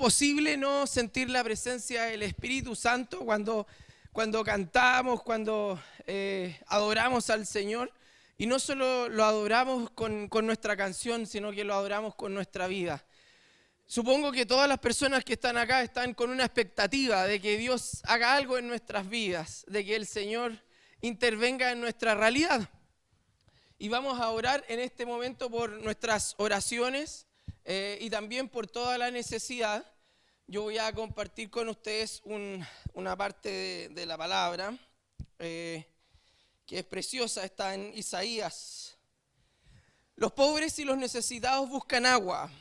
imposible no sentir la presencia del Espíritu Santo cuando cantamos, cuando adoramos al Señor. Y no solo lo adoramos con nuestra canción, sino que lo adoramos con nuestra vida. Supongo que todas las personas que están acá están con una expectativa de que Dios haga algo en nuestras vidas, de que el Señor intervenga en nuestra realidad. Y vamos a orar en este momento por nuestras oraciones y también por toda la necesidad. Yo voy a compartir con ustedes una parte de la palabra que es preciosa, está en Isaías. Los pobres y los necesitados buscan agua,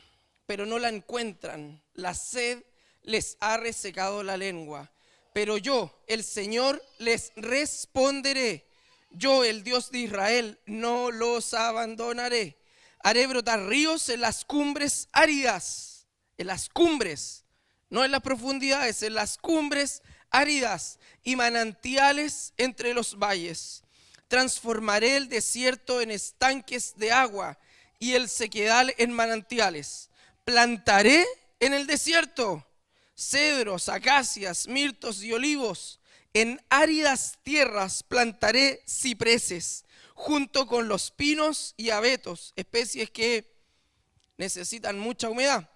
pero no la encuentran. La sed les ha resecado la lengua. Pero yo, el Señor, les responderé. Yo, el Dios de Israel, no los abandonaré. Haré brotar ríos en las cumbres áridas. En las cumbres, no en las profundidades, en las cumbres áridas. Y manantiales entre los valles. Transformaré el desierto en estanques de agua y el sequedal en manantiales. Plantaré en el desierto cedros, acacias, mirtos y olivos. En áridas tierras plantaré cipreses, junto con los pinos y abetos, especies que necesitan mucha humedad,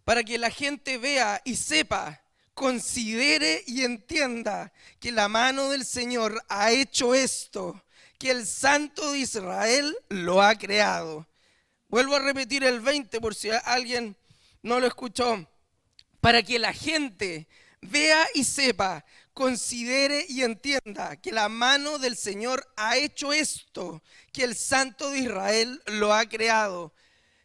para que la gente vea y sepa, considere y entienda que la mano del Señor ha hecho esto, que el Santo de Israel lo ha creado. Vuelvo a repetir el 20 por si alguien no lo escuchó. Para que la gente vea y sepa, considere y entienda que la mano del Señor ha hecho esto, que el Santo de Israel lo ha creado.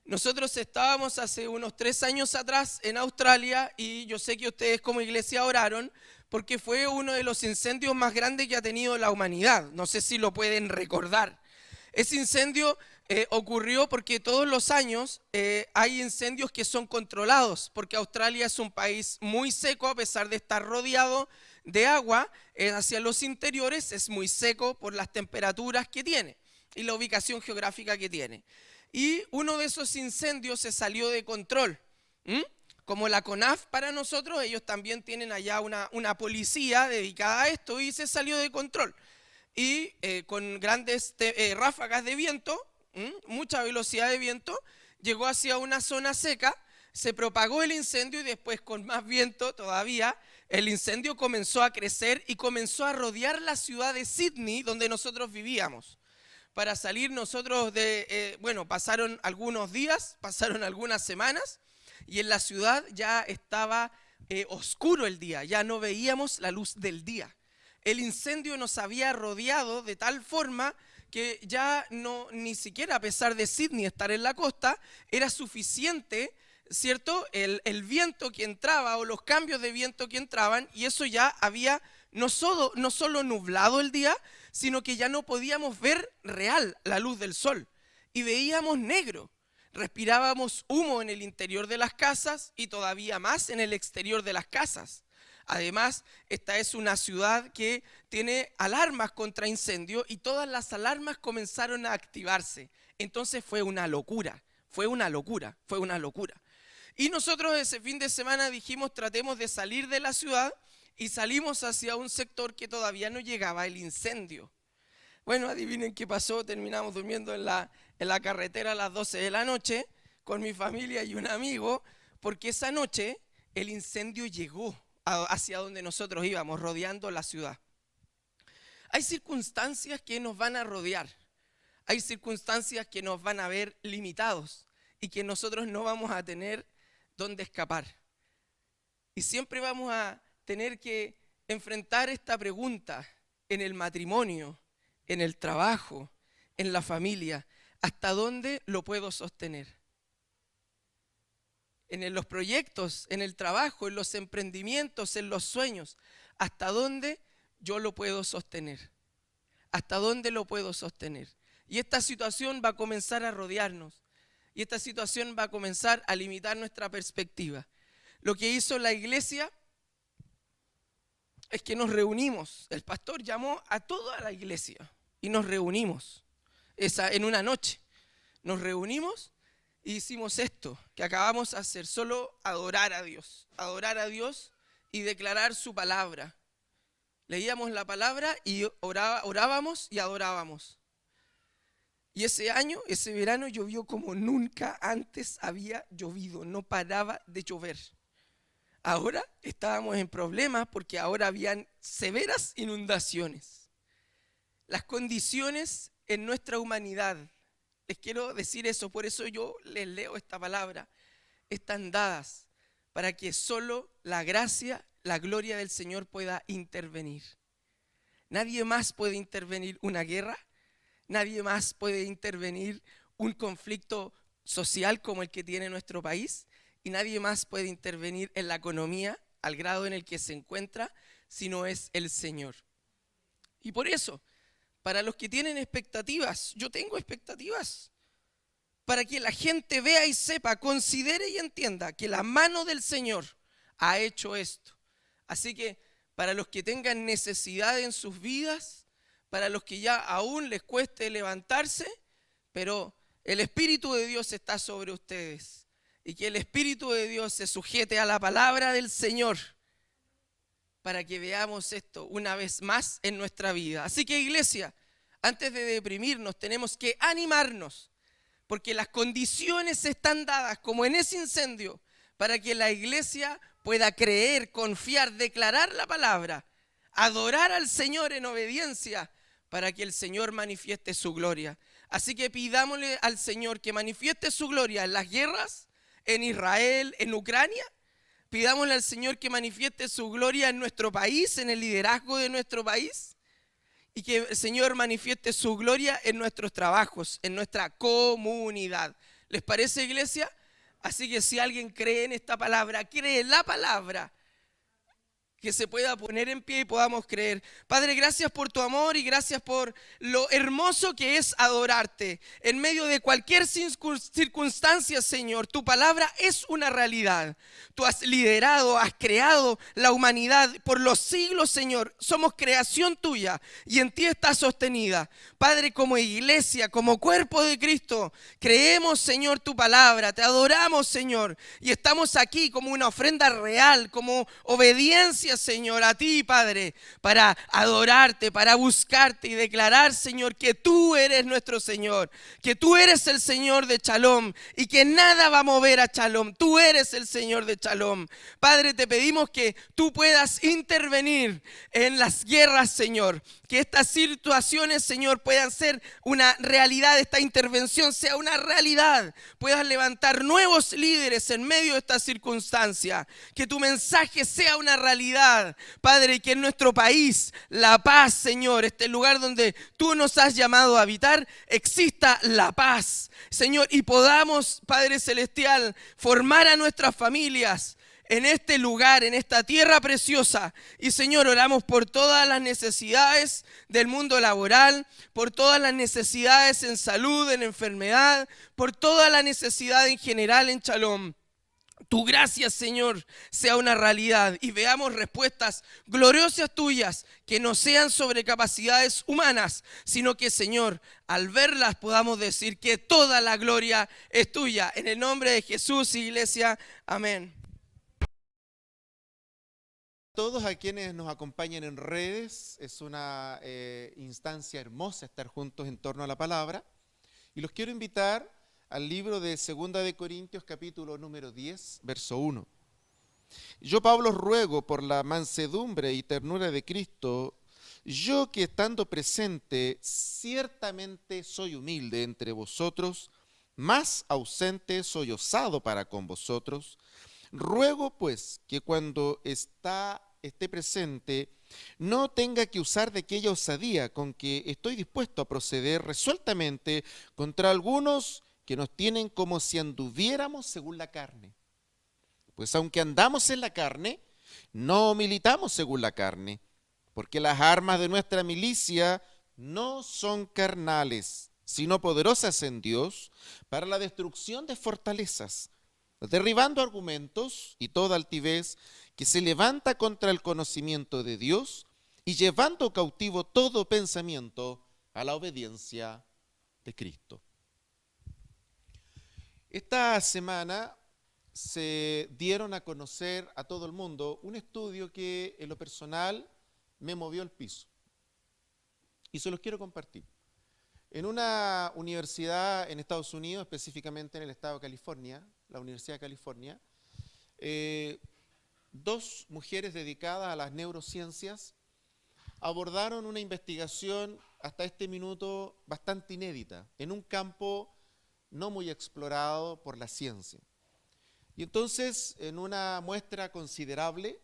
Nosotros estábamos hace unos 3 años atrás en Australia y yo sé que ustedes como iglesia oraron porque fue uno de los incendios más grandes que ha tenido la humanidad. No sé si lo pueden recordar. Ese incendio ocurrió porque todos los años hay incendios que son controlados, porque Australia es un país muy seco a pesar de estar rodeado de agua, hacia los interiores es muy seco por las temperaturas que tiene y la ubicación geográfica que tiene. Y uno de esos incendios se salió de control. Como la CONAF para nosotros, ellos también tienen allá una policía dedicada a esto y se salió de control. Y con grandes ráfagas de viento, mucha velocidad de viento, llegó hacia una zona seca, se propagó el incendio y después con más viento todavía, el incendio comenzó a crecer y comenzó a rodear la ciudad de Sydney, donde nosotros vivíamos. Para salir nosotros pasaron algunos días, pasaron algunas semanas y en la ciudad ya estaba oscuro el día, ya no veíamos la luz del día. El incendio nos había rodeado de tal forma que ya no, ni siquiera a pesar de Sydney estar en la costa, era suficiente, ¿cierto? El viento que entraba o los cambios de viento que entraban, y eso ya había no solo nublado el día, sino que ya no podíamos ver real la luz del sol y veíamos negro. Respirábamos humo en el interior de las casas y todavía más en el exterior de las casas. Además, esta es una ciudad que tiene alarmas contra incendio y todas las alarmas comenzaron a activarse. Entonces fue una locura. Y nosotros ese fin de semana dijimos, tratemos de salir de la ciudad y salimos hacia un sector que todavía no llegaba el incendio. Bueno, adivinen qué pasó, terminamos durmiendo en la carretera a las 12 de la noche con mi familia y un amigo, porque esa noche el incendio llegó hacia donde nosotros íbamos, rodeando la ciudad. Hay circunstancias que nos van a rodear, hay circunstancias que nos van a ver limitados y que nosotros no vamos a tener dónde escapar. Y siempre vamos a tener que enfrentar esta pregunta en el matrimonio, en el trabajo, en la familia. ¿Hasta dónde lo puedo sostener? En los proyectos, en el trabajo, en los emprendimientos, en los sueños. ¿Hasta dónde yo lo puedo sostener? ¿Hasta dónde lo puedo sostener? Y esta situación va a comenzar a rodearnos. Y esta situación va a comenzar a limitar nuestra perspectiva. Lo que hizo la iglesia es que nos reunimos. El pastor llamó a toda la iglesia y nos reunimos en una noche. Nos reunimos y hicimos esto que acabamos de hacer, solo adorar a Dios y declarar su palabra. Leíamos la palabra y orábamos y adorábamos. Y ese año, ese verano llovió como nunca antes había llovido, no paraba de llover. Ahora estábamos en problemas porque ahora habían severas inundaciones. Las condiciones en nuestra humanidad, les quiero decir eso, por eso yo les leo esta palabra, están dadas para que solo la gracia, la gloria del Señor pueda intervenir. Nadie más puede intervenir una guerra, nadie más puede intervenir un conflicto social como el que tiene nuestro país, y nadie más puede intervenir en la economía al grado en el que se encuentra, sino es el Señor. Y por eso, para los que tienen expectativas, yo tengo expectativas, para que la gente vea y sepa, considere y entienda que la mano del Señor ha hecho esto. Así que para los que tengan necesidad en sus vidas, para los que ya aún les cueste levantarse, pero el Espíritu de Dios está sobre ustedes. Y que el Espíritu de Dios se sujete a la palabra del Señor para que veamos esto una vez más en nuestra vida. Así que, iglesia, antes de deprimirnos tenemos que animarnos, porque las condiciones están dadas como en ese incendio para que la iglesia pueda creer, confiar, declarar la palabra, adorar al Señor en obediencia para que el Señor manifieste su gloria. Así que pidámosle al Señor que manifieste su gloria en las guerras, en Israel, en Ucrania. Pidámosle al Señor que manifieste su gloria en nuestro país, en el liderazgo de nuestro país. Y que el Señor manifieste su gloria en nuestros trabajos, en nuestra comunidad. ¿Les parece, iglesia? Así que si alguien cree en esta palabra, cree en la palabra, que se pueda poner en pie y podamos creer. Padre, gracias por tu amor y gracias por lo hermoso que es adorarte. En medio de cualquier circunstancia, Señor, tu palabra es una realidad. Tú has liderado, has creado la humanidad por los siglos, Señor. Somos creación tuya y en ti está sostenida. Padre, como iglesia, como cuerpo de Cristo, creemos, Señor, tu palabra. Te adoramos, Señor. Y estamos aquí como una ofrenda real, como obediencia, Señor, a ti, Padre, para adorarte, para buscarte y declarar, Señor, que tú eres nuestro Señor, que tú eres el Señor de Shalom y que nada va a mover a Shalom. Tú eres el Señor de Shalom. Padre, te pedimos que tú puedas intervenir en las guerras, Señor, que estas situaciones, Señor, puedan ser una realidad, esta intervención sea una realidad, puedas levantar nuevos líderes en medio de esta circunstancia, que tu mensaje sea una realidad, Padre, y que en nuestro país la paz, Señor, este lugar donde tú nos has llamado a habitar, exista la paz, Señor, y podamos, Padre Celestial, formar a nuestras familias en este lugar, en esta tierra preciosa. Y Señor, oramos por todas las necesidades del mundo laboral, por todas las necesidades en salud, en enfermedad, por toda la necesidad en general en Shalom. Tu gracia, Señor, sea una realidad y veamos respuestas gloriosas tuyas que no sean sobre capacidades humanas, sino que, Señor, al verlas podamos decir que toda la gloria es tuya. En el nombre de Jesús, iglesia, amén. Todos a quienes nos acompañan en redes, es una instancia hermosa estar juntos en torno a la palabra, y los quiero invitar al libro de 2 de Corintios capítulo número 10, verso 1. Yo, Pablo, ruego por la mansedumbre y ternura de Cristo, yo que estando presente ciertamente soy humilde entre vosotros, más ausente soy osado para con vosotros. Ruego pues que cuando esté presente no tenga que usar de aquella osadía con que estoy dispuesto a proceder resueltamente contra algunos que nos tienen como si anduviéramos según la carne. Pues aunque andamos en la carne, no militamos según la carne, porque las armas de nuestra milicia no son carnales, sino poderosas en Dios para la destrucción de fortalezas, derribando argumentos y toda altivez que se levanta contra el conocimiento de Dios y llevando cautivo todo pensamiento a la obediencia de Cristo. Esta semana se dieron a conocer a todo el mundo un estudio que en lo personal me movió el piso y se los quiero compartir. En una universidad en Estados Unidos, específicamente en el estado de California, la Universidad de California, dos mujeres dedicadas a las neurociencias abordaron una investigación hasta este minuto bastante inédita, en un campo no muy explorado por la ciencia. Y entonces, en una muestra considerable,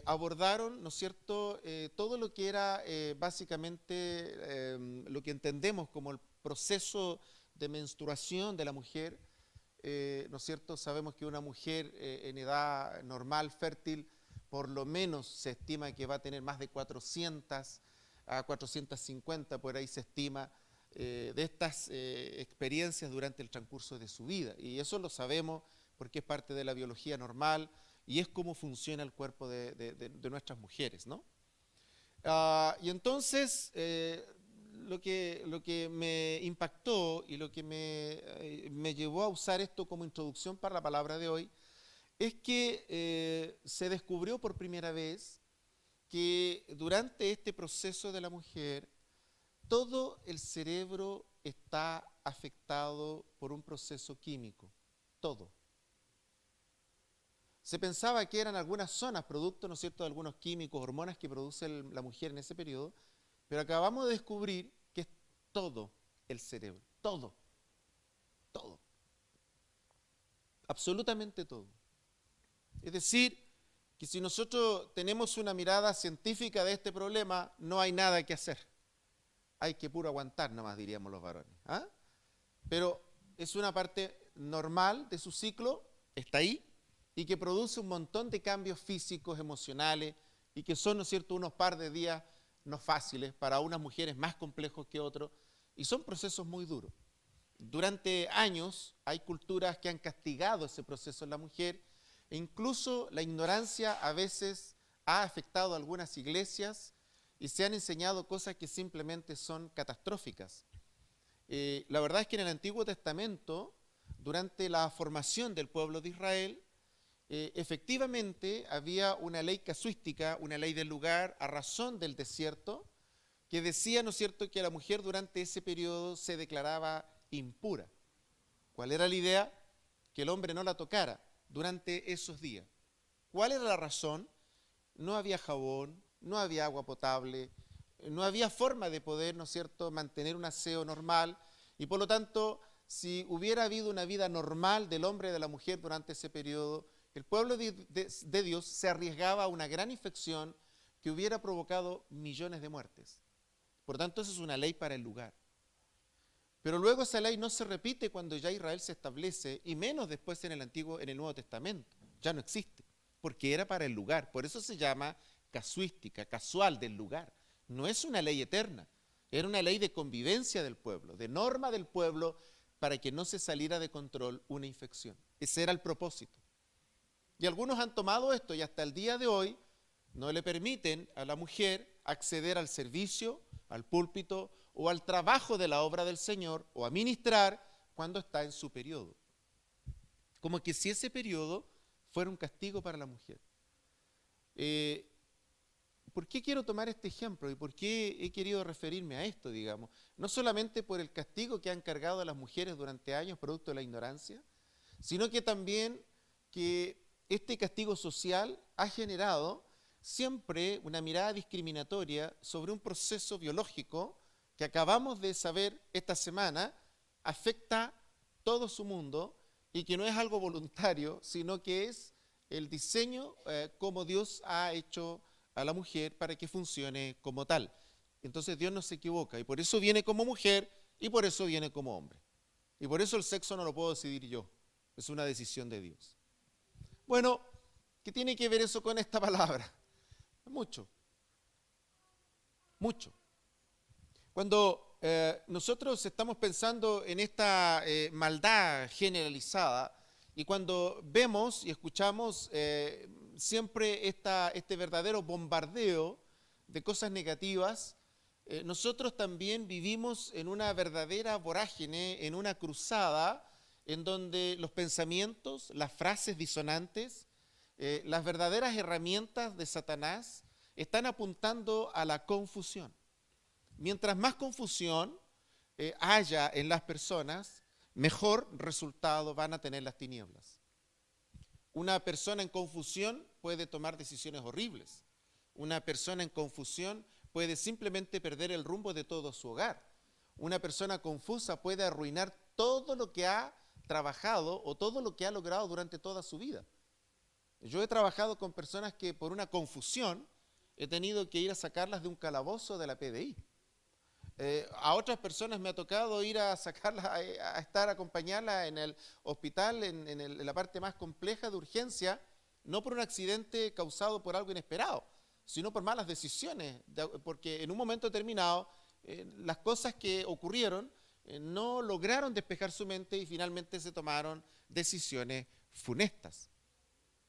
abordaron, ¿no es cierto?, todo lo que era básicamente lo que entendemos como el proceso de menstruación de la mujer. ¿No es cierto? Sabemos que una mujer en edad normal, fértil, por lo menos se estima que va a tener más de 400 a 450, por ahí se estima, de estas experiencias durante el transcurso de su vida. Y eso lo sabemos porque es parte de la biología normal y es cómo funciona el cuerpo de nuestras mujeres, ¿no? Y entonces, lo que me impactó y lo que me llevó a usar esto como introducción para la palabra de hoy es que se descubrió por primera vez que durante este proceso de la mujer, todo el cerebro está afectado por un proceso químico, todo. Se pensaba que eran algunas zonas, producto, ¿no es cierto?, de algunos químicos, hormonas que produce la mujer en ese periodo, pero acabamos de descubrir que es todo el cerebro, todo, todo, absolutamente todo. Es decir, que si nosotros tenemos una mirada científica de este problema, no hay nada que hacer. Hay que puro aguantar, nomás diríamos los varones. ¿Ah? Pero es una parte normal de su ciclo, está ahí, y que produce un montón de cambios físicos, emocionales, y que son, ¿no es cierto?, unos par de días no fáciles, para unas mujeres más complejos que otros, y son procesos muy duros. Durante años hay culturas que han castigado ese proceso en la mujer, e incluso la ignorancia a veces ha afectado a algunas iglesias y se han enseñado cosas que simplemente son catastróficas. La verdad es que en el Antiguo Testamento, durante la formación del pueblo de Israel, efectivamente había una ley casuística, una ley del lugar a razón del desierto, que decía, ¿no es cierto?, que la mujer durante ese periodo se declaraba impura. ¿Cuál era la idea? Que el hombre no la tocara durante esos días. ¿Cuál era la razón? No había jabón, no había agua potable, no había forma de poder, ¿no es cierto?, mantener un aseo normal, y por lo tanto, si hubiera habido una vida normal del hombre y de la mujer durante ese periodo, el pueblo de Dios se arriesgaba a una gran infección que hubiera provocado millones de muertes. Por tanto, eso es una ley para el lugar. Pero luego esa ley no se repite cuando ya Israel se establece, y menos después en el Nuevo Testamento. Ya no existe, porque era para el lugar. Por eso se llama casuística, casual del lugar. No es una ley eterna, era una ley de convivencia del pueblo, de norma del pueblo, para que no se saliera de control una infección. Ese era el propósito. Y algunos han tomado esto y hasta el día de hoy no le permiten a la mujer acceder al servicio, al púlpito o al trabajo de la obra del Señor o a ministrar cuando está en su periodo. Como que si ese periodo fuera un castigo para la mujer. ¿Por qué quiero tomar este ejemplo y por qué he querido referirme a esto, digamos? No solamente por el castigo que han cargado a las mujeres durante años producto de la ignorancia, sino que también que este castigo social ha generado siempre una mirada discriminatoria sobre un proceso biológico que acabamos de saber esta semana afecta todo su mundo y que no es algo voluntario, sino que es el diseño como Dios ha hecho a la mujer para que funcione como tal. Entonces Dios no se equivoca y por eso viene como mujer y por eso viene como hombre. Y por eso el sexo no lo puedo decidir yo, es una decisión de Dios. Bueno, ¿qué tiene que ver eso con esta palabra? Mucho, mucho. Cuando nosotros estamos pensando en esta maldad generalizada y cuando vemos y escuchamos siempre este verdadero bombardeo de cosas negativas, nosotros también vivimos en una verdadera vorágine, en una cruzada en donde los pensamientos, las frases disonantes, las verdaderas herramientas de Satanás están apuntando a la confusión. Mientras más confusión haya en las personas, mejor resultado van a tener las tinieblas. Una persona en confusión puede tomar decisiones horribles. Una persona en confusión puede simplemente perder el rumbo de todo su hogar. Una persona confusa puede arruinar todo lo que ha trabajado o todo lo que ha logrado durante toda su vida. Yo he trabajado con personas que por una confusión he tenido que ir a sacarlas de un calabozo de la PDI. A otras personas me ha tocado ir a sacarlas, a estar, acompañarlas en el hospital, en la parte más compleja de urgencia, no por un accidente causado por algo inesperado, sino por malas decisiones, porque en un momento determinado las cosas que ocurrieron no lograron despejar su mente y finalmente se tomaron decisiones funestas.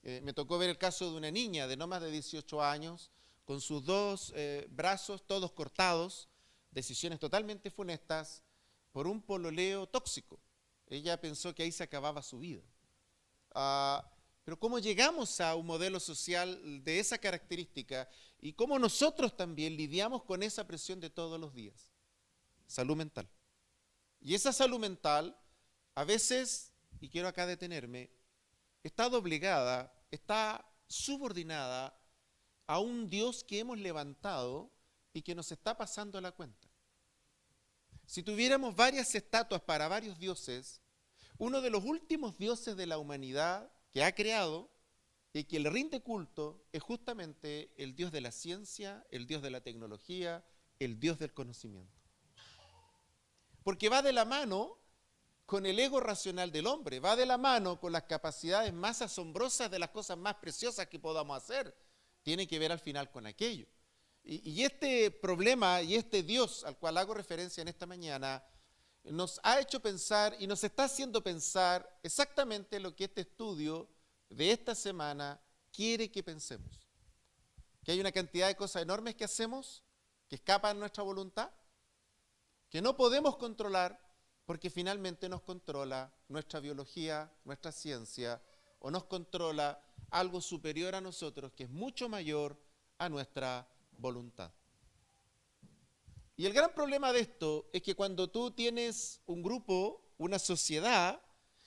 Me tocó ver el caso de una niña de no más de 18 años, con sus dos brazos todos cortados, decisiones totalmente funestas por un pololeo tóxico. Ella pensó que ahí se acababa su vida. Pero ¿cómo llegamos a un modelo social de esa característica y cómo nosotros también lidiamos con esa presión de todos los días? Salud mental. Y esa salud mental, a veces, y quiero acá detenerme, está doblegada, está subordinada a un Dios que hemos levantado y que nos está pasando la cuenta. Si tuviéramos varias estatuas para varios dioses, uno de los últimos dioses de la humanidad que ha creado y que le rinde culto es justamente el Dios de la ciencia, el Dios de la tecnología, el Dios del conocimiento. Porque va de la mano con el ego racional del hombre, va de la mano con las capacidades más asombrosas de las cosas más preciosas que podamos hacer. Tiene que ver al final con aquello. Y este problema y este Dios al cual hago referencia en esta mañana nos ha hecho pensar y nos está haciendo pensar exactamente lo que este estudio de esta semana quiere que pensemos. Que hay una cantidad de cosas enormes que hacemos que escapan a nuestra voluntad, que no podemos controlar porque finalmente nos controla nuestra biología, nuestra ciencia, o nos controla algo superior a nosotros que es mucho mayor a nuestra voluntad. Y el gran problema de esto es que cuando tú tienes un grupo, una sociedad,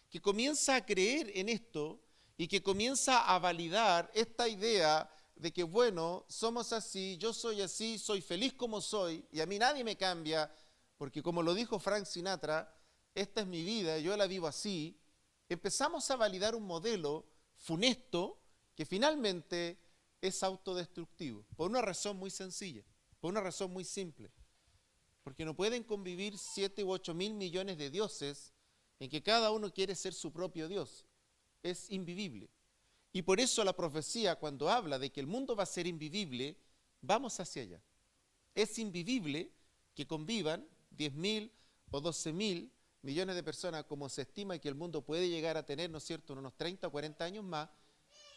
que comienza a creer en esto y que comienza a validar esta idea de que, bueno, somos así, yo soy así, soy feliz como soy y a mí nadie me cambia, porque como lo dijo Frank Sinatra, esta es mi vida, yo la vivo así, empezamos a validar un modelo funesto que finalmente es autodestructivo, por una razón muy sencilla, por una razón muy simple. Porque no pueden convivir 7 u 8 mil millones de dioses en que cada uno quiere ser su propio Dios. Es invivible. Y por eso la profecía, cuando habla de que el mundo va a ser invivible, vamos hacia allá. Es invivible que convivan 10.000 o 12.000 millones de personas, como se estima que el mundo puede llegar a tener, ¿no es cierto?, en unos 30 o 40 años más,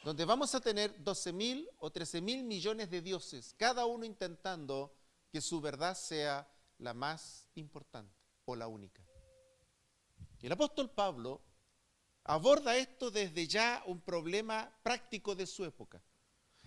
donde vamos a tener 12.000 o 13.000 millones de dioses, cada uno intentando que su verdad sea la más importante o la única. Y el apóstol Pablo aborda esto desde ya un problema práctico de su época.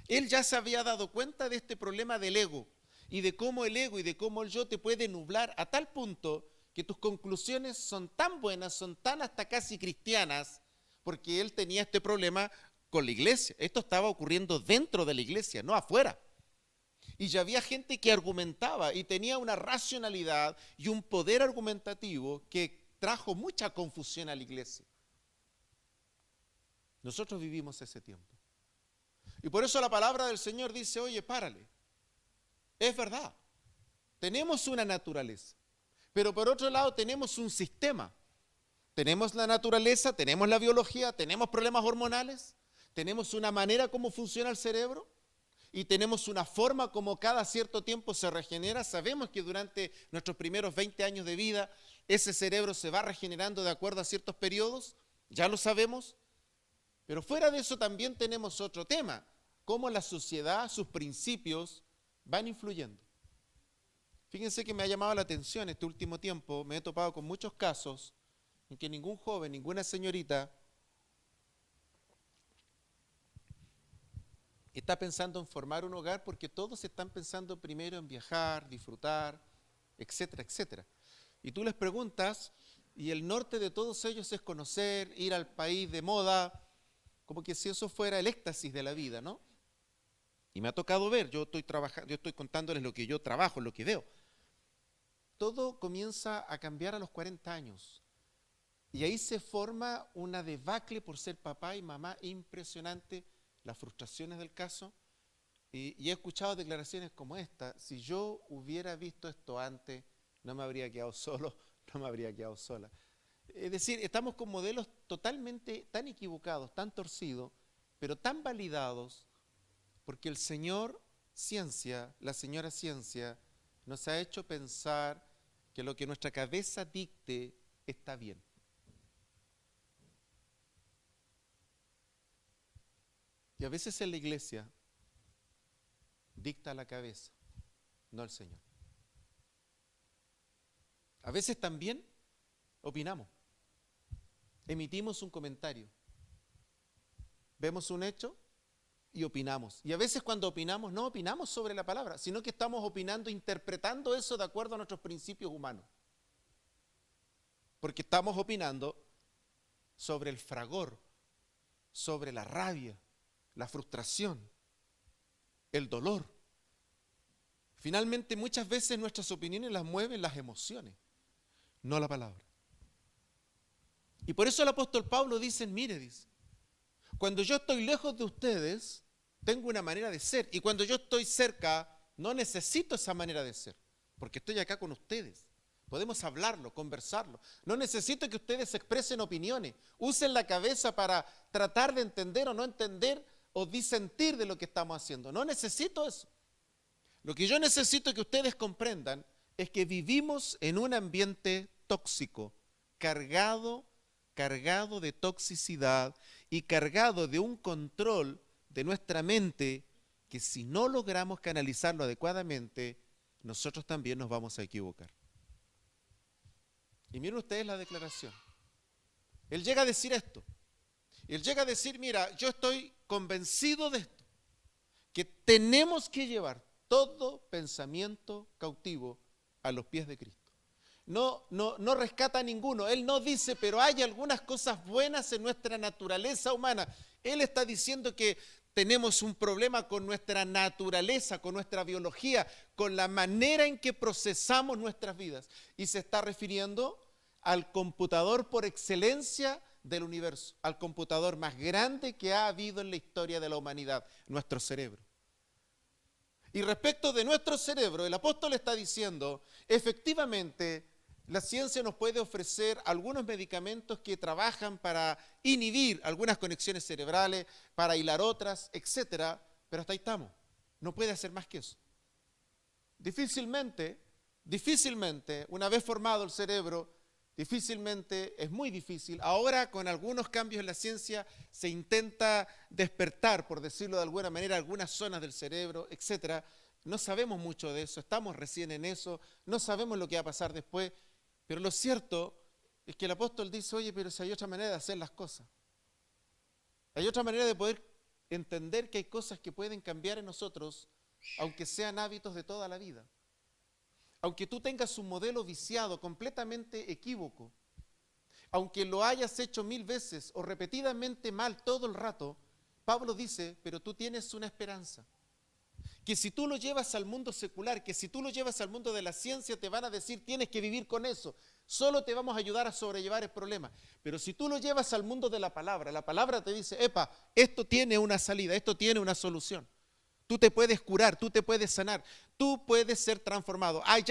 Él ya se había dado cuenta de este problema del ego y de cómo el ego y de cómo el yo te puede nublar a tal punto que tus conclusiones son tan buenas, son tan hasta casi cristianas, porque él tenía este problema con la iglesia. Esto estaba ocurriendo dentro de la iglesia, no afuera. Y ya había gente que argumentaba y tenía una racionalidad y un poder argumentativo que trajo mucha confusión a la iglesia. Nosotros vivimos ese tiempo. Y por eso la palabra del Señor dice, oye, párale. Es verdad, tenemos una naturaleza, pero por otro lado tenemos un sistema. Tenemos la naturaleza, tenemos la biología, tenemos problemas hormonales, tenemos una manera como funciona el cerebro y tenemos una forma como cada cierto tiempo se regenera. Sabemos que durante nuestros primeros 20 años de vida ese cerebro se va regenerando de acuerdo a ciertos periodos, ya lo sabemos. Pero fuera de eso también tenemos otro tema, cómo la sociedad, sus principios van influyendo. Fíjense que me ha llamado la atención este último tiempo, me he topado con muchos casos en que ningún joven, ninguna señorita está pensando en formar un hogar, porque todos están pensando primero en viajar, disfrutar, etcétera, etcétera. Y tú les preguntas, y el norte de todos ellos es conocer, ir al país de moda, como que si eso fuera el éxtasis de la vida, ¿no? Y me ha tocado ver, yo estoy contándoles lo que yo trabajo, lo que veo. Todo comienza a cambiar a los 40 años. Y ahí se forma una debacle por ser papá y mamá impresionante, las frustraciones del caso. Y he escuchado declaraciones como esta: si yo hubiera visto esto antes, no me habría quedado solo, no me habría quedado sola. Es decir, estamos con modelos totalmente tan equivocados, tan torcidos, pero tan validados, porque el señor ciencia, la señora ciencia, nos ha hecho pensar que lo que nuestra cabeza dicte está bien. Y a veces en la iglesia dicta la cabeza, no el Señor. A veces también opinamos, emitimos un comentario, vemos un hecho y opinamos. Y a veces cuando opinamos, no opinamos sobre la palabra, sino que estamos opinando, interpretando eso de acuerdo a nuestros principios humanos. Porque estamos opinando sobre el fragor, sobre la rabia, la frustración, el dolor. Finalmente, muchas veces nuestras opiniones las mueven las emociones, no la palabra. Y por eso el apóstol Pablo dice, mire, dice, cuando yo estoy lejos de ustedes, tengo una manera de ser. Y cuando yo estoy cerca, no necesito esa manera de ser, porque estoy acá con ustedes. Podemos hablarlo, conversarlo. No necesito que ustedes expresen opiniones, usen la cabeza para tratar de entender o no entender o disentir de lo que estamos haciendo. No necesito eso. Lo que yo necesito que ustedes comprendan es que vivimos en un ambiente tóxico, cargado de toxicidad y cargado de un control de nuestra mente que si no logramos canalizarlo adecuadamente, nosotros también nos vamos a equivocar. Y miren ustedes la declaración. Él llega a decir esto. Él llega a decir, mira, yo estoy convencido de esto, que tenemos que llevar todo pensamiento cautivo a los pies de Cristo. No rescata a ninguno. Él no dice, pero hay algunas cosas buenas en nuestra naturaleza humana. Él está diciendo que tenemos un problema con nuestra naturaleza, con nuestra biología, con la manera en que procesamos nuestras vidas. Y se está refiriendo al computador por excelencia del universo, al computador más grande que ha habido en la historia de la humanidad, nuestro cerebro. Y respecto de nuestro cerebro, el apóstol está diciendo, efectivamente, la ciencia nos puede ofrecer algunos medicamentos que trabajan para inhibir algunas conexiones cerebrales, para hilar otras, etcétera, pero hasta ahí estamos. No puede hacer más que eso. Difícilmente, una vez formado el cerebro, es muy difícil. Ahora, con algunos cambios en la ciencia, se intenta despertar, por decirlo de alguna manera, algunas zonas del cerebro, etcétera. No sabemos mucho de eso, estamos recién en eso, no sabemos lo que va a pasar después, pero lo cierto es que el apóstol dice, oye, pero si hay otra manera de hacer las cosas. Hay otra manera de poder entender que hay cosas que pueden cambiar en nosotros, aunque sean hábitos de toda la vida. Aunque tú tengas un modelo viciado, completamente equívoco, aunque lo hayas hecho 1000 veces o repetidamente mal todo el rato, Pablo dice, pero tú tienes una esperanza. Que si tú lo llevas al mundo secular, que si tú lo llevas al mundo de la ciencia, te van a decir, tienes que vivir con eso, solo te vamos a ayudar a sobrellevar el problema. Pero si tú lo llevas al mundo de la palabra te dice, epa, esto tiene una salida, esto tiene una solución. Tú te puedes curar, tú te puedes sanar, tú puedes ser transformado. Hay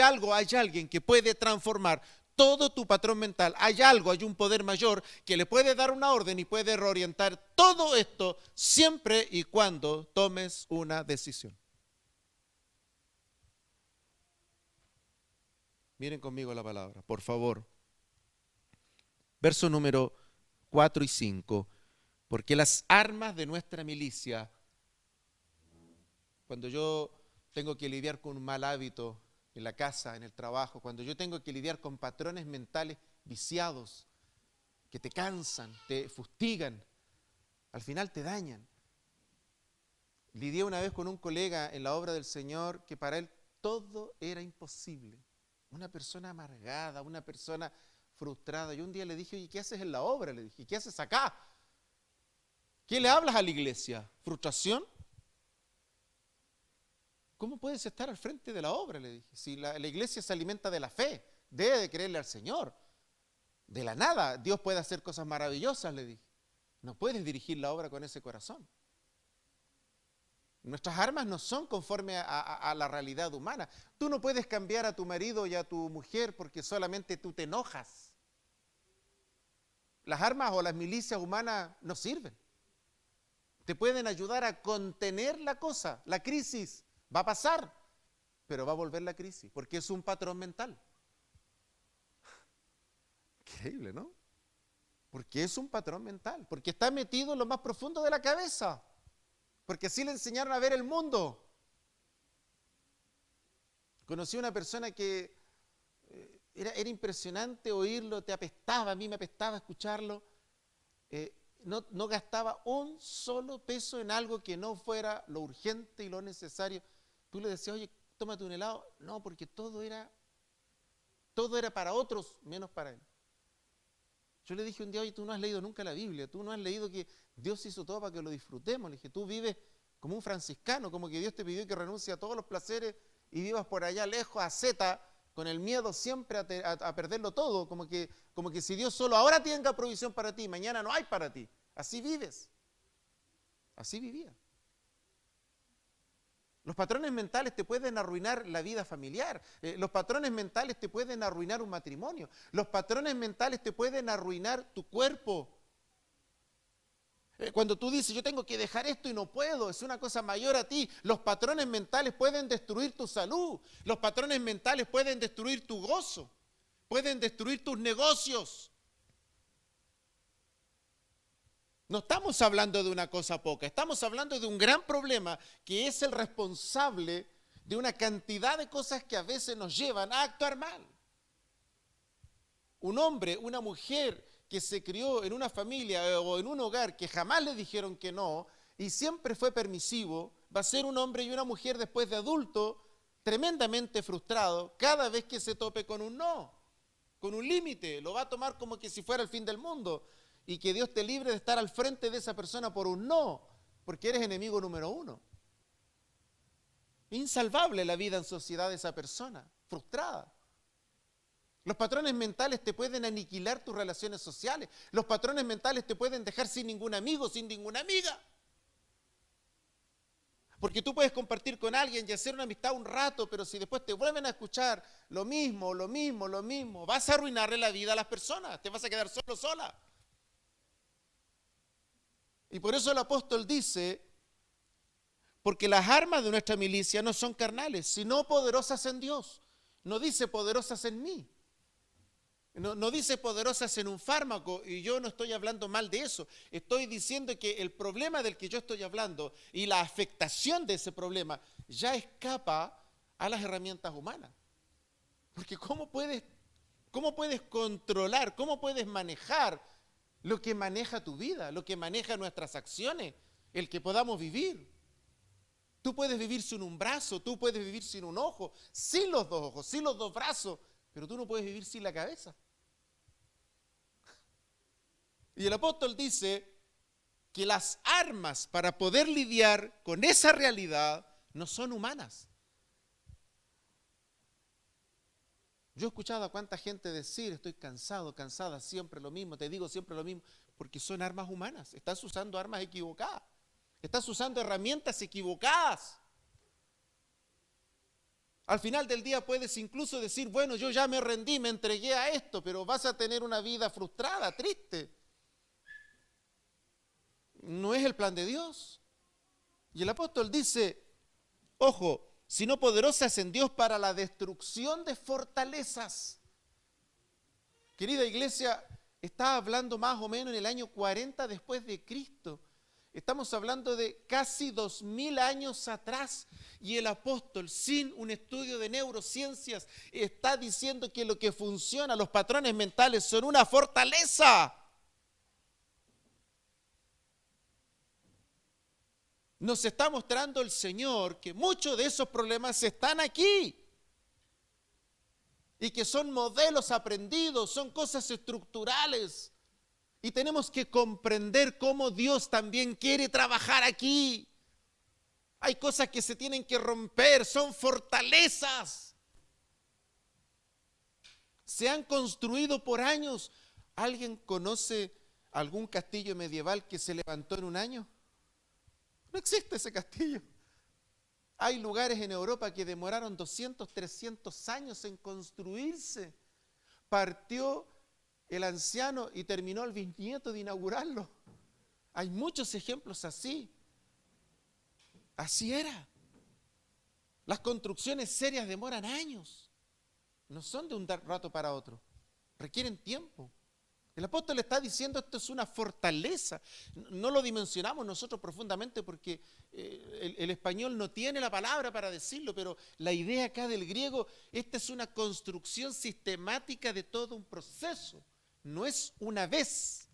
alguien que puede transformar todo tu patrón mental. Hay un poder mayor que le puede dar una orden y puede reorientar todo esto siempre y cuando tomes una decisión. Miren conmigo la palabra, por favor. Verso número 4 y 5. Porque las armas de nuestra milicia, cuando yo tengo que lidiar con un mal hábito en la casa, en el trabajo, cuando yo tengo que lidiar con patrones mentales viciados, que te cansan, te fustigan, al final te dañan. Lidié una vez con un colega en la obra del Señor que para él todo era imposible. Una persona amargada, una persona frustrada. Yo un día le dije, oye, ¿qué haces en la obra? Le dije, ¿qué haces acá? ¿Qué le hablas a la iglesia? ¿Frustración? ¿Cómo puedes estar al frente de la obra? Le dije, si la iglesia se alimenta de la fe, debe de creerle al Señor. De la nada, Dios puede hacer cosas maravillosas, le dije. No puedes dirigir la obra con ese corazón. Nuestras armas no son conforme a la realidad humana. Tú no puedes cambiar a tu marido y a tu mujer porque solamente tú te enojas. Las armas o las milicias humanas no sirven. Te pueden ayudar a contener la cosa, la crisis. Va a pasar, pero va a volver la crisis porque es un patrón mental. Increíble, ¿no? Porque es un patrón mental, porque está metido en lo más profundo de la cabeza, porque así le enseñaron a ver el mundo. Conocí a una persona que era impresionante oírlo, te apestaba, a mí me apestaba escucharlo. No gastaba un solo peso en algo que no fuera lo urgente y lo necesario. Tú le decías, oye, tómate un helado. No, porque todo era para otros, menos para él. Yo le dije un día, oye, tú no has leído nunca la Biblia, tú no has leído que Dios hizo todo para que lo disfrutemos. Le dije, tú vives como un franciscano, como que Dios te pidió que renuncies a todos los placeres y vivas por allá lejos, a zeta, con el miedo siempre a perderlo todo, como que si Dios solo ahora tenga provisión para ti, mañana no hay para ti. Así vives. Así vivía. Los patrones mentales te pueden arruinar la vida familiar. Los patrones mentales te pueden arruinar un matrimonio. Los patrones mentales te pueden arruinar tu cuerpo. Cuando tú dices, yo tengo que dejar esto y no puedo, es una cosa mayor a ti. Los patrones mentales pueden destruir tu salud. Los patrones mentales pueden destruir tu gozo. Pueden destruir tus negocios. No estamos hablando de una cosa poca, estamos hablando de un gran problema que es el responsable de una cantidad de cosas que a veces nos llevan a actuar mal. Un hombre, una mujer que se crió en una familia o en un hogar que jamás le dijeron que no y siempre fue permisivo, va a ser un hombre y una mujer después de adulto tremendamente frustrado cada vez que se tope con un no, con un límite, lo va a tomar como que si fuera el fin del mundo. Y que Dios te libre de estar al frente de esa persona por un no, porque eres enemigo número uno. Insalvable la vida en sociedad de esa persona, frustrada. Los patrones mentales te pueden aniquilar tus relaciones sociales. Los patrones mentales te pueden dejar sin ningún amigo, sin ninguna amiga. Porque tú puedes compartir con alguien y hacer una amistad un rato, pero si después te vuelven a escuchar lo mismo, vas a arruinarle la vida a las personas, te vas a quedar solo, sola. Y por eso el apóstol dice, porque las armas de nuestra milicia no son carnales, sino poderosas en Dios. No dice poderosas en mí. No dice poderosas en un fármaco, y yo no estoy hablando mal de eso. Estoy diciendo que el problema del que yo estoy hablando y la afectación de ese problema ya escapa a las herramientas humanas. Porque ¿cómo puedes controlar, cómo puedes manejar lo que maneja tu vida, lo que maneja nuestras acciones, el que podamos vivir? Tú puedes vivir sin un brazo, tú puedes vivir sin un ojo, sin los dos ojos, sin los dos brazos, pero tú no puedes vivir sin la cabeza. Y el apóstol dice que las armas para poder lidiar con esa realidad no son humanas. Yo he escuchado a cuánta gente decir, estoy cansado, cansada, siempre lo mismo, te digo siempre lo mismo, porque son armas humanas. Estás usando armas equivocadas. Estás usando herramientas equivocadas. Al final del día puedes incluso decir, bueno, yo ya me rendí, me entregué a esto, pero vas a tener una vida frustrada, triste. No es el plan de Dios. Y el apóstol dice, ojo, sino poderosas en Dios para la destrucción de fortalezas. Querida iglesia, está hablando más o menos en el año 40 después de Cristo. Estamos hablando de casi 2000 años atrás y el apóstol, sin un estudio de neurociencias, está diciendo que lo que funciona, los patrones mentales, son una fortaleza. Nos está mostrando el Señor que muchos de esos problemas están aquí y que son modelos aprendidos, son cosas estructurales y tenemos que comprender cómo Dios también quiere trabajar aquí. Hay cosas que se tienen que romper, son fortalezas. Se han construido por años. ¿Alguien conoce algún castillo medieval que se levantó en un año? No existe ese castillo. Hay lugares en Europa que demoraron 200, 300 años en construirse. Partió el anciano y terminó el bisnieto de inaugurarlo. Hay muchos ejemplos así. Así era. Las construcciones serias demoran años. No son de un rato para otro. Requieren tiempo. El apóstol está diciendo esto es una fortaleza. No lo dimensionamos nosotros profundamente porque el español no tiene la palabra para decirlo, pero la idea acá del griego, esta es una construcción sistemática de todo un proceso. No es una vez.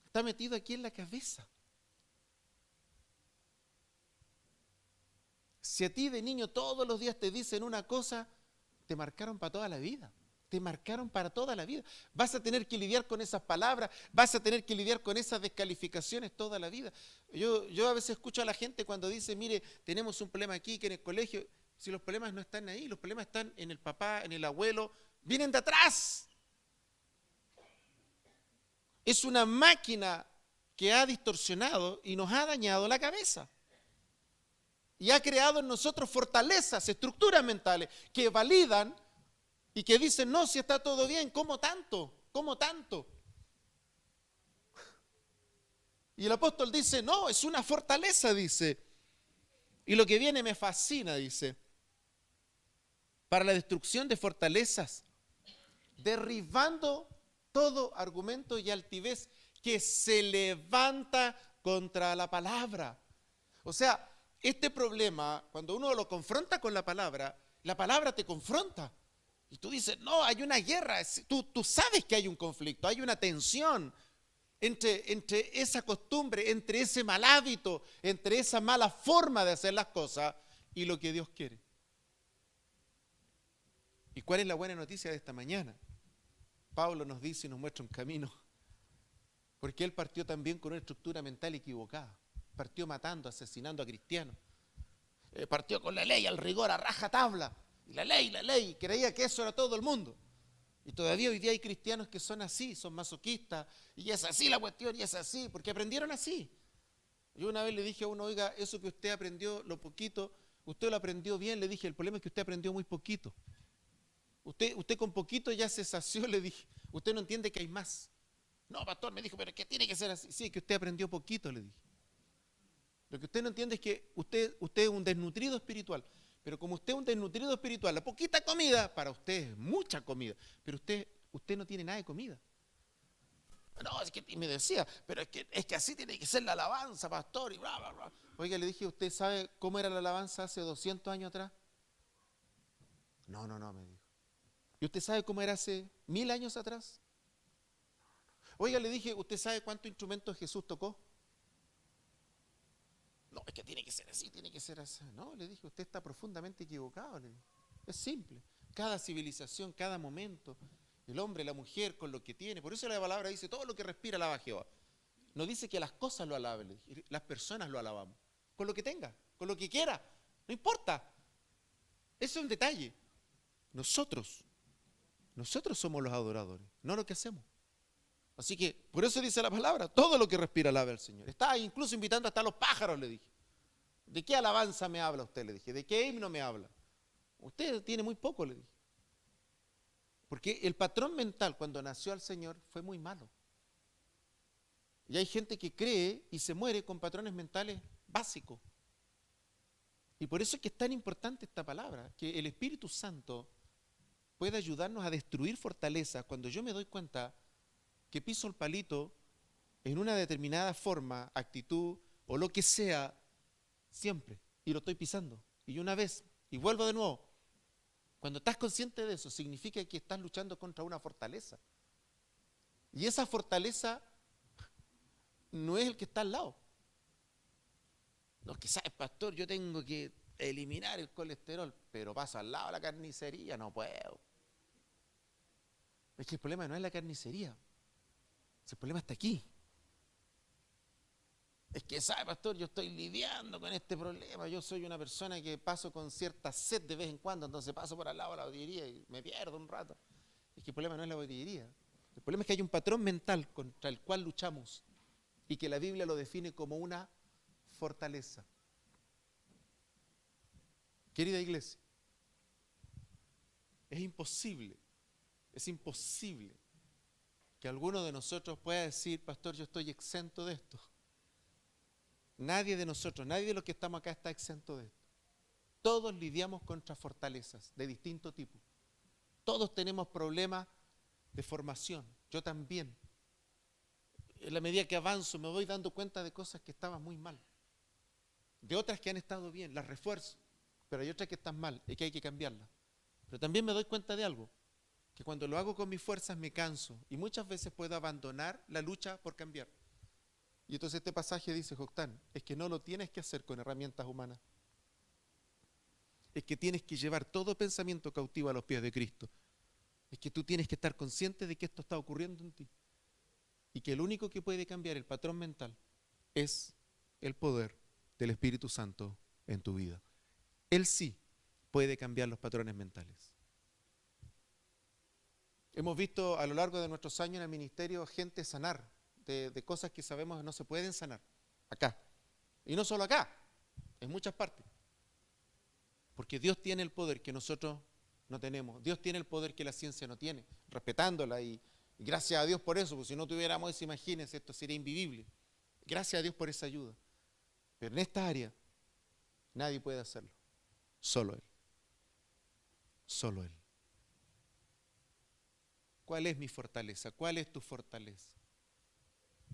Está metido aquí en la cabeza. Si a ti de niño todos los días te dicen una cosa, te marcaron para toda la vida. Te marcaron para toda la vida. Vas a tener que lidiar con esas palabras, vas a tener que lidiar con esas descalificaciones toda la vida. Yo a veces escucho a la gente cuando dice, mire, tenemos un problema aquí, que en el colegio, si los problemas no están ahí, los problemas están en el papá, en el abuelo, vienen de atrás. Es una máquina que ha distorsionado y nos ha dañado la cabeza. Y ha creado en nosotros fortalezas, estructuras mentales que validan y que dicen, no, si está todo bien, ¿cómo tanto? ¿Cómo tanto? Y el apóstol dice, no, es una fortaleza, dice. Y lo que viene me fascina, dice. Para la destrucción de fortalezas, derribando todo argumento y altivez que se levanta contra la palabra. O sea, este problema, cuando uno lo confronta con la palabra te confronta. Y tú dices, no, hay una guerra, tú sabes que hay un conflicto, hay una tensión entre esa costumbre, entre ese mal hábito, entre esa mala forma de hacer las cosas y lo que Dios quiere. ¿Y cuál es la buena noticia de esta mañana? Pablo nos dice y nos muestra un camino, porque él partió también con una estructura mental equivocada. Partió matando, asesinando a cristianos. Partió con la ley al rigor, a raja tabla. Y la ley, creía que eso era todo el mundo. Y todavía hoy día hay cristianos que son así, son masoquistas, y es así la cuestión, y es así, porque aprendieron así. Yo una vez le dije a uno, oiga, eso que usted aprendió, lo poquito, usted lo aprendió bien, le dije, el problema es que usted aprendió muy poquito. Usted con poquito ya se sació, le dije, usted no entiende que hay más. No, pastor, me dijo, pero es que tiene que ser así. Sí, que usted aprendió poquito, le dije. Lo que usted no entiende es que usted es un desnutrido espiritual. Pero como usted es un desnutrido espiritual, la poquita comida, para usted es mucha comida. Pero usted no tiene nada de comida. No, es que, y me decía, pero es que así tiene que ser la alabanza, pastor, y bla, bla, bla. Oiga, le dije, ¿usted sabe cómo era la alabanza hace 200 años atrás? No, me dijo. ¿Y usted sabe cómo era hace 1000 años atrás? Oiga, le dije, ¿usted sabe cuántos instrumentos Jesús tocó? No, es que tiene que ser así, tiene que ser así. No, le dije, usted está profundamente equivocado. Le dije. Es simple. Cada civilización, cada momento, el hombre, la mujer, con lo que tiene. Por eso la palabra dice, todo lo que respira alaba a Jehová. No dice que las cosas lo alaben, le dije, las personas lo alabamos. Con lo que tenga, con lo que quiera, no importa. Eso es un detalle. Nosotros somos los adoradores, no lo que hacemos. Así que, por eso dice la palabra, todo lo que respira alabe al Señor. Está incluso invitando hasta a los pájaros, le dije. ¿De qué alabanza me habla usted? Le dije. ¿De qué himno me habla? Usted tiene muy poco, le dije. Porque el patrón mental cuando nació al Señor fue muy malo. Y hay gente que cree y se muere con patrones mentales básicos. Y por eso es que es tan importante esta palabra, que el Espíritu Santo puede ayudarnos a destruir fortalezas cuando yo me doy cuenta que piso el palito en una determinada forma, actitud o lo que sea, siempre, y lo estoy pisando. Y una vez, y vuelvo de nuevo. Cuando estás consciente de eso, significa que estás luchando contra una fortaleza. Y esa fortaleza no es el que está al lado. No, que sabes, pastor, yo tengo que eliminar el colesterol, pero paso al lado de la carnicería, no puedo. Es que el problema no es la carnicería, el problema está aquí. Es que, ¿sabe, pastor? Yo estoy lidiando con este problema. Yo soy una persona que paso con cierta sed de vez en cuando, entonces paso por al lado de la botillería y me pierdo un rato. Es que el problema no es la botillería. El problema es que hay un patrón mental contra el cual luchamos y que la Biblia lo define como una fortaleza. Querida iglesia, es imposible que alguno de nosotros pueda decir, pastor, yo estoy exento de esto. Nadie de nosotros, nadie de los que estamos acá está exento de esto. Todos lidiamos contra fortalezas de distinto tipo. Todos tenemos problemas de formación. Yo también. En la medida que avanzo me voy dando cuenta de cosas que estaban muy mal. De otras que han estado bien, las refuerzo. Pero hay otras que están mal y que hay que cambiarlas. Pero también me doy cuenta de algo, que cuando lo hago con mis fuerzas me canso y muchas veces puedo abandonar la lucha por cambiar. Y entonces este pasaje dice, Joctán, es que no lo tienes que hacer con herramientas humanas. Es que tienes que llevar todo pensamiento cautivo a los pies de Cristo. Es que tú tienes que estar consciente de que esto está ocurriendo en ti. Y que el único que puede cambiar el patrón mental es el poder del Espíritu Santo en tu vida. Él sí puede cambiar los patrones mentales. Hemos visto a lo largo de nuestros años en el ministerio gente sanar de cosas que sabemos que no se pueden sanar, acá. Y no solo acá, en muchas partes. Porque Dios tiene el poder que nosotros no tenemos. Dios tiene el poder que la ciencia no tiene, respetándola y gracias a Dios por eso, porque si no tuviéramos eso, imagínense, esto sería invivible. Gracias a Dios por esa ayuda. Pero en esta área, nadie puede hacerlo. Solo Él. Solo Él. ¿Cuál es mi fortaleza? ¿Cuál es tu fortaleza?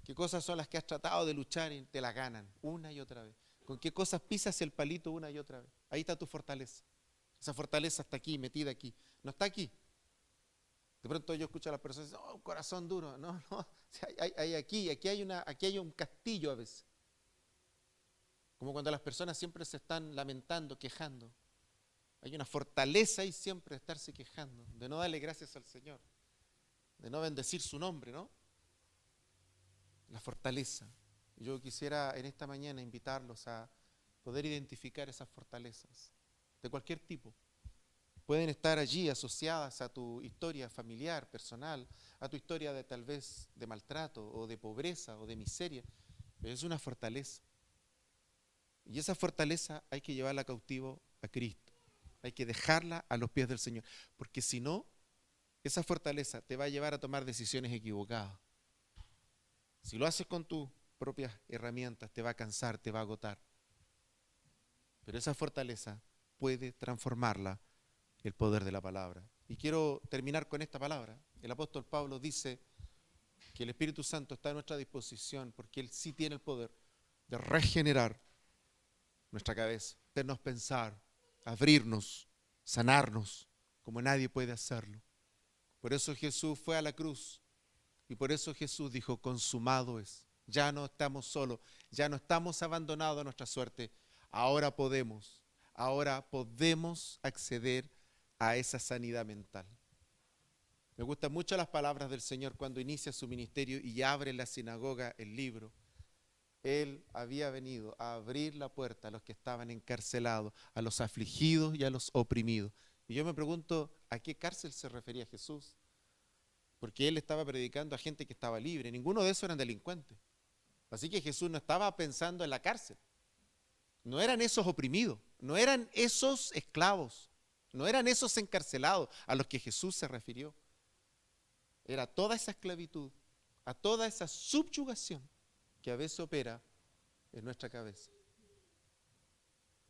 ¿Qué cosas son las que has tratado de luchar y te las ganan una y otra vez? ¿Con qué cosas pisas el palito una y otra vez? Ahí está tu fortaleza. Esa fortaleza está aquí, metida aquí. No está aquí. De pronto yo escucho a las personas decir, oh, un corazón duro. No, no. Aquí hay un castillo a veces. Como cuando las personas siempre se están lamentando, quejando. Hay una fortaleza ahí siempre de estarse quejando, de no darle gracias al Señor, de no bendecir su nombre, ¿no? La fortaleza. Yo quisiera en esta mañana invitarlos a poder identificar esas fortalezas de cualquier tipo. Pueden estar allí asociadas a tu historia familiar, personal, a tu historia de tal vez de maltrato o de pobreza o de miseria, pero es una fortaleza. Y esa fortaleza hay que llevarla cautivo a Cristo. Hay que dejarla a los pies del Señor, porque si no, esa fortaleza te va a llevar a tomar decisiones equivocadas. Si lo haces con tus propias herramientas, te va a cansar, te va a agotar. Pero esa fortaleza puede transformarla el poder de la palabra. Y quiero terminar con esta palabra. El apóstol Pablo dice que el Espíritu Santo está a nuestra disposición porque Él sí tiene el poder de regenerar nuestra cabeza, hacernos pensar, abrirnos, sanarnos, como nadie puede hacerlo. Por eso Jesús fue a la cruz y por eso Jesús dijo, consumado es. Ya no estamos solos, ya no estamos abandonados a nuestra suerte. Ahora podemos acceder a esa sanidad mental. Me gustan mucho las palabras del Señor cuando inicia su ministerio y abre la sinagoga el libro. Él había venido a abrir la puerta a los que estaban encarcelados, a los afligidos y a los oprimidos. Y yo me pregunto, ¿a qué cárcel se refería Jesús? Porque Él estaba predicando a gente que estaba libre. Ninguno de esos eran delincuentes. Así que Jesús no estaba pensando en la cárcel. No eran esos oprimidos, no eran esos esclavos, no eran esos encarcelados a los que Jesús se refirió. Era toda esa esclavitud, a toda esa subyugación que a veces opera en nuestra cabeza.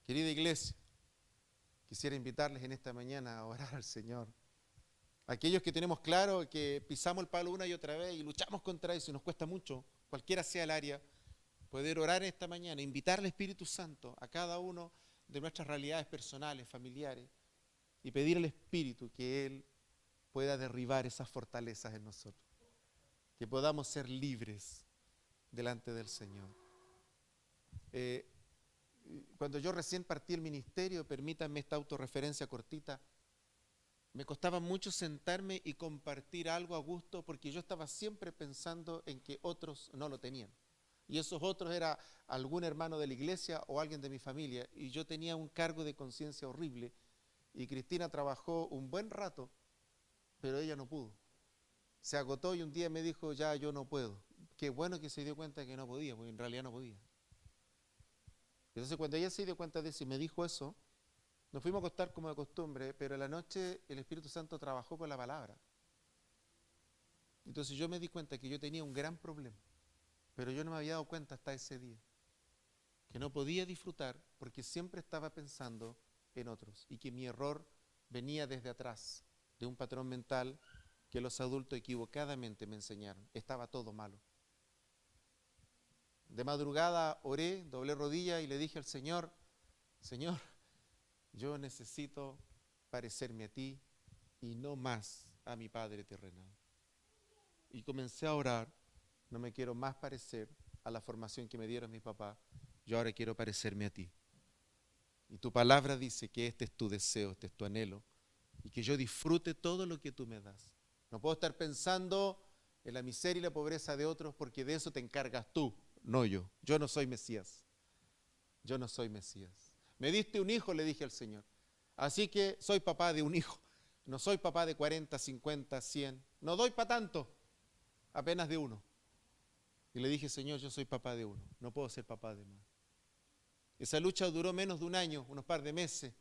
Querida iglesia, quisiera invitarles en esta mañana a orar al Señor. Aquellos que tenemos claro que pisamos el palo una y otra vez y luchamos contra eso y nos cuesta mucho, cualquiera sea el área, poder orar esta mañana, invitar al Espíritu Santo a cada uno de nuestras realidades personales, familiares, y pedir al Espíritu que Él pueda derribar esas fortalezas en nosotros, que podamos ser libres delante del Señor. Cuando yo recién partí el ministerio, permítanme esta autorreferencia cortita, me costaba mucho sentarme y compartir algo a gusto porque yo estaba siempre pensando en que otros no lo tenían. Y esos otros era algún hermano de la iglesia o alguien de mi familia. Y yo tenía un cargo de conciencia horrible. Y Cristina trabajó un buen rato, pero ella no pudo. Se agotó y un día me dijo, ya yo no puedo. Qué bueno que se dio cuenta de que no podía, porque en realidad no podía. Entonces cuando ella se dio cuenta de eso y me dijo eso, nos fuimos a acostar como de costumbre, pero en la noche el Espíritu Santo trabajó con la palabra. Entonces yo me di cuenta que yo tenía un gran problema, pero yo no me había dado cuenta hasta ese día, que no podía disfrutar porque siempre estaba pensando en otros y que mi error venía desde atrás, de un patrón mental que los adultos equivocadamente me enseñaron. Estaba todo malo. De madrugada oré, doblé rodilla y le dije al Señor, Señor, yo necesito parecerme a ti y no más a mi Padre terrenal. Y comencé a orar, no me quiero más parecer a la formación que me dieron mis papás, yo ahora quiero parecerme a ti. Y tu palabra dice que este es tu deseo, este es tu anhelo, y que yo disfrute todo lo que tú me das. No puedo estar pensando en la miseria y la pobreza de otros porque de eso te encargas tú, no yo. Yo no soy Mesías. Yo no soy Mesías. Me diste un hijo, le dije al Señor. Así que soy papá de un hijo. No soy papá de 40, 50, 100. No doy para tanto, apenas de uno. Y le dije, Señor, yo soy papá de uno. No puedo ser papá de más. Esa lucha duró menos de un año, unos par de meses,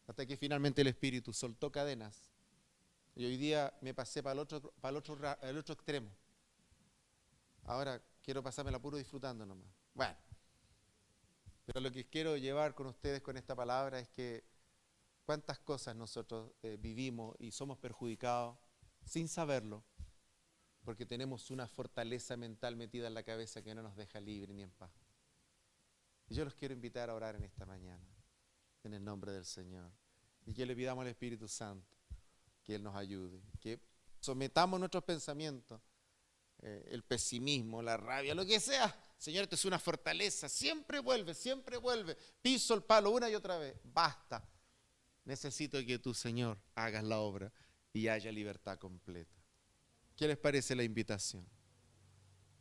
hasta que finalmente el Espíritu soltó cadenas. Y hoy día me pasé para el otro extremo. Ahora quiero pasármela puro disfrutando nomás. Bueno, pero lo que quiero llevar con ustedes con esta palabra es que cuántas cosas nosotros vivimos y somos perjudicados sin saberlo, porque tenemos una fortaleza mental metida en la cabeza que no nos deja libre ni en paz. Y yo los quiero invitar a orar en esta mañana, en el nombre del Señor. Y que le pidamos al Espíritu Santo que Él nos ayude, que sometamos nuestros pensamientos, el pesimismo, la rabia, lo que sea. Señor, esto es una fortaleza, siempre vuelve, piso el palo una y otra vez. Basta, necesito que tú, Señor, hagas la obra y haya libertad completa. ¿Qué les parece la invitación?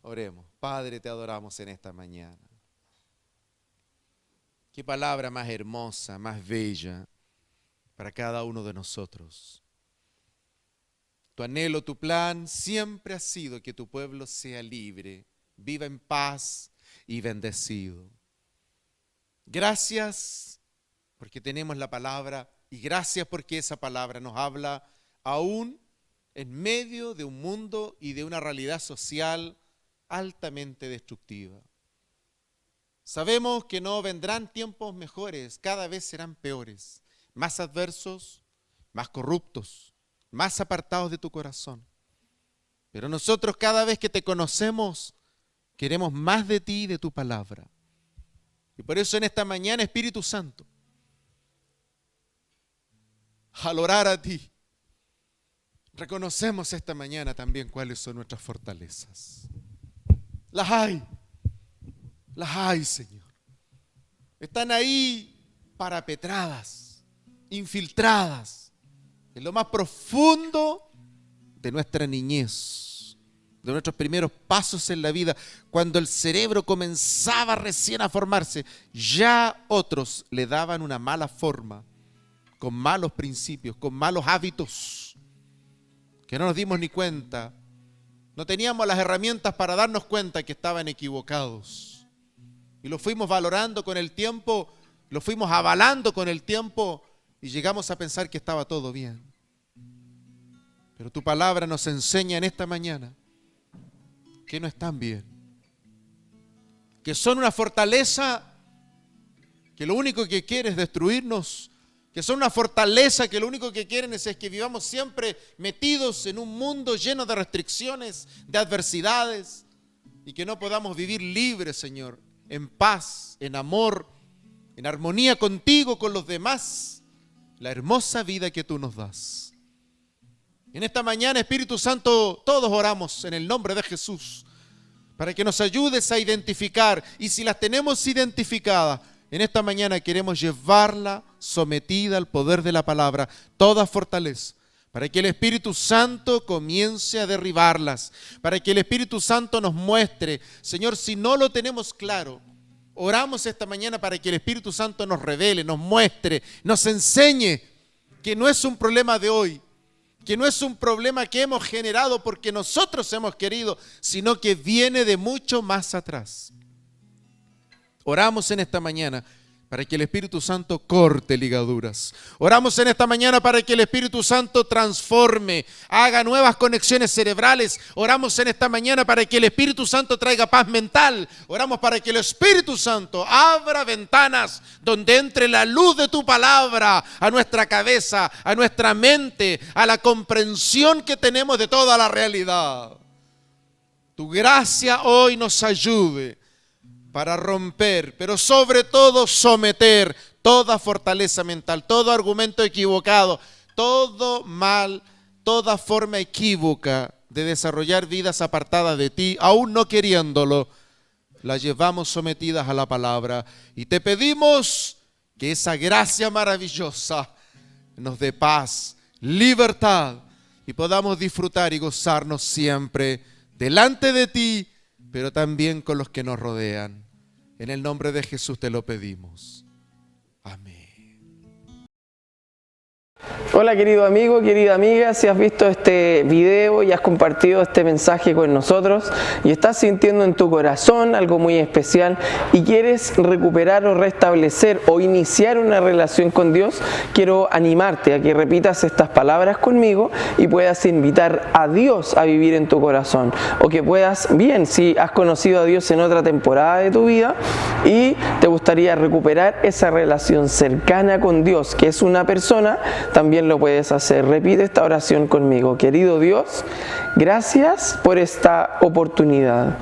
Oremos. Padre, te adoramos en esta mañana. Qué palabra más hermosa, más bella para cada uno de nosotros. Tu anhelo, tu plan siempre ha sido que tu pueblo sea libre, viva en paz y bendecido. Gracias porque tenemos la palabra y gracias porque esa palabra nos habla aún en medio de un mundo y de una realidad social altamente destructiva. Sabemos que no vendrán tiempos mejores, cada vez serán peores, más adversos, más corruptos, más apartados de tu corazón. Pero nosotros cada vez que te conocemos, queremos más de ti y de tu palabra. Y por eso en esta mañana, Espíritu Santo, al orar a ti, reconocemos esta mañana también cuáles son nuestras fortalezas. Las hay, Señor. Están ahí parapetradas, infiltradas, en lo más profundo de nuestra niñez, de nuestros primeros pasos en la vida, cuando el cerebro comenzaba recién a formarse, ya otros le daban una mala forma, con malos principios, con malos hábitos, que no nos dimos ni cuenta. No teníamos las herramientas para darnos cuenta que estaban equivocados. Y lo fuimos valorando con el tiempo, lo fuimos avalando con el tiempo y llegamos a pensar que estaba todo bien. Pero tu palabra nos enseña en esta mañana que no están bien. Que son una fortaleza que lo único que quiere es destruirnos. Que son una fortaleza que lo único que quieren es que vivamos siempre metidos en un mundo lleno de restricciones, de adversidades, y que no podamos vivir libres, Señor, en paz, en amor, en armonía contigo, con los demás, la hermosa vida que tú nos das. En esta mañana, Espíritu Santo, todos oramos en el nombre de Jesús, para que nos ayudes a identificar, y si las tenemos identificadas, En esta mañana queremos llevarla sometida al poder de la palabra, toda fortaleza, para que el Espíritu Santo comience a derribarlas, para que el Espíritu Santo nos muestre. Señor, si no lo tenemos claro, oramos esta mañana para que el Espíritu Santo nos revele, nos muestre, nos enseñe que no es un problema de hoy, que no es un problema que hemos generado porque nosotros hemos querido, sino que viene de mucho más atrás. Oramos en esta mañana para que el Espíritu Santo corte ligaduras. Oramos en esta mañana para que el Espíritu Santo transforme, haga nuevas conexiones cerebrales. Oramos en esta mañana para que el Espíritu Santo traiga paz mental. Oramos para que el Espíritu Santo abra ventanas donde entre la luz de tu palabra a nuestra cabeza, a nuestra mente, a la comprensión que tenemos de toda la realidad. Tu gracia hoy nos ayude para romper, pero sobre todo someter toda fortaleza mental, todo argumento equivocado, todo mal, toda forma equívoca de desarrollar vidas apartadas de ti, aún no queriéndolo, las llevamos sometidas a la palabra. Y te pedimos que esa gracia maravillosa nos dé paz, libertad, y podamos disfrutar y gozarnos siempre delante de ti, pero también con los que nos rodean. En el nombre de Jesús te lo pedimos. Amén. Hola querido amigo, querida amiga, si has visto este video y has compartido este mensaje con nosotros y estás sintiendo en tu corazón algo muy especial y quieres recuperar o restablecer o iniciar una relación con Dios, quiero animarte a que repitas estas palabras conmigo y puedas invitar a Dios a vivir en tu corazón, o que puedas, bien, si has conocido a Dios en otra temporada de tu vida y te gustaría recuperar esa relación cercana con Dios, que es una persona, también lo puedes hacer. Repite esta oración conmigo. Querido Dios, gracias por esta oportunidad.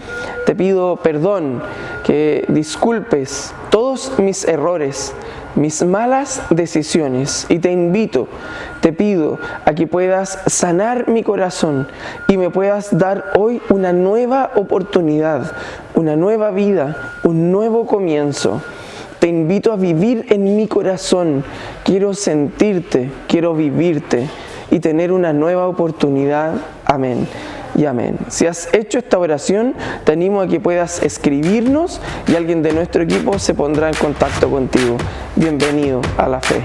Te pido perdón, que disculpes todos mis errores, mis malas decisiones, y te pido a que puedas sanar mi corazón y me puedas dar hoy una nueva oportunidad, una nueva vida, un nuevo comienzo. Te invito a vivir en mi corazón. Quiero sentirte, quiero vivirte y tener una nueva oportunidad. Amén y amén. Si has hecho esta oración, te animo a que puedas escribirnos y alguien de nuestro equipo se pondrá en contacto contigo. Bienvenido a la fe.